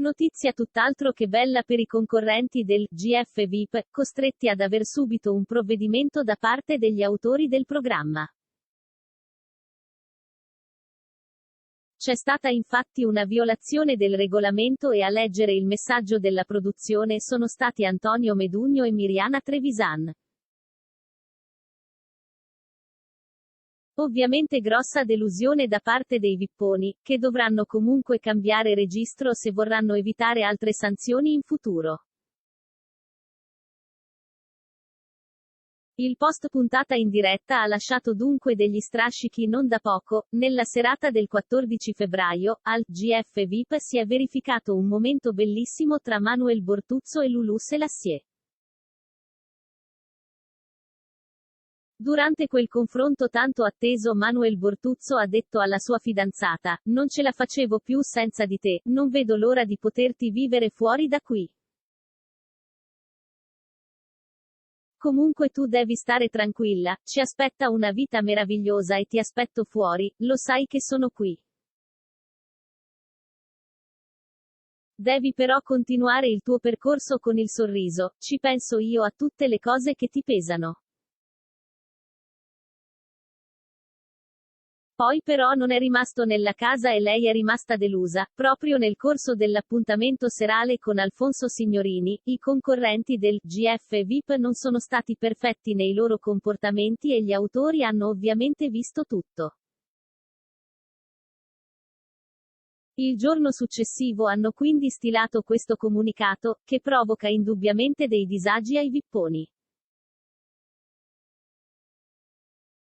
Notizia tutt'altro che bella per i concorrenti del GF VIP, costretti ad aver subito un provvedimento da parte degli autori del programma. C'è stata infatti una violazione del regolamento e a leggere il messaggio della produzione sono stati Antonio Medugno e Miriana Trevisan. Ovviamente grossa delusione da parte dei vipponi, che dovranno comunque cambiare registro se vorranno evitare altre sanzioni in futuro. Il post puntata in diretta ha lasciato dunque degli strascichi non da poco. Nella serata del 14 febbraio, al GF VIP si è verificato un momento bellissimo tra Manuel Bortuzzo e Loulou Selassie. Durante quel confronto tanto atteso Manuel Bortuzzo ha detto alla sua fidanzata: "Non ce la facevo più senza di te, non vedo l'ora di poterti vivere fuori da qui. Comunque tu devi stare tranquilla, ci aspetta una vita meravigliosa e ti aspetto fuori, lo sai che sono qui. Devi però continuare il tuo percorso con il sorriso, ci penso io a tutte le cose che ti pesano. Poi però non è rimasto nella casa e lei è rimasta delusa. Proprio nel corso dell'appuntamento serale con Alfonso Signorini, i concorrenti del GF VIP non sono stati perfetti nei loro comportamenti e gli autori hanno ovviamente visto tutto. Il giorno successivo hanno quindi stilato questo comunicato, che provoca indubbiamente dei disagi ai vipponi.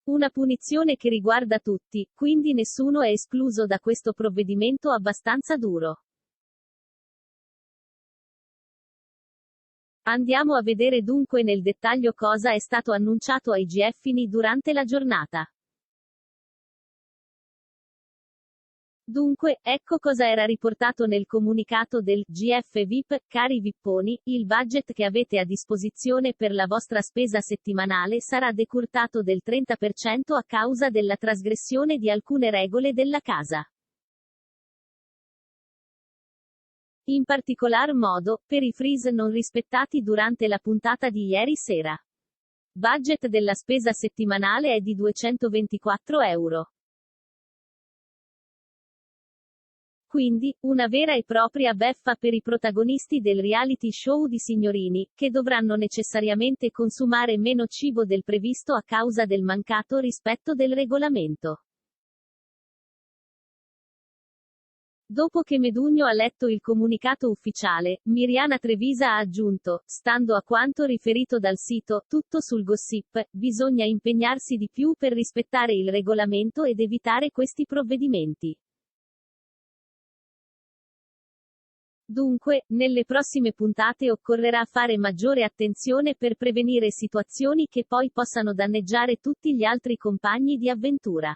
Una punizione che riguarda tutti, quindi nessuno è escluso da questo provvedimento abbastanza duro. Andiamo a vedere dunque nel dettaglio cosa è stato annunciato ai GFini durante la giornata. Dunque, ecco cosa era riportato nel comunicato del GF VIP. Cari vipponi, il budget che avete a disposizione per la vostra spesa settimanale sarà decurtato del 30% a causa della trasgressione di alcune regole della casa. In particolar modo, per i freeze non rispettati durante la puntata di ieri sera. Budget della spesa settimanale è di 224 euro. Quindi, una vera e propria beffa per i protagonisti del reality show di Signorini, che dovranno necessariamente consumare meno cibo del previsto a causa del mancato rispetto del regolamento. Dopo che Medugno ha letto il comunicato ufficiale, Miriana Trevisa ha aggiunto: "Stando a quanto riferito dal sito, tutto sul gossip, bisogna impegnarsi di più per rispettare il regolamento ed evitare questi provvedimenti. Dunque, nelle prossime puntate occorrerà fare maggiore attenzione per prevenire situazioni che poi possano danneggiare tutti gli altri compagni di avventura."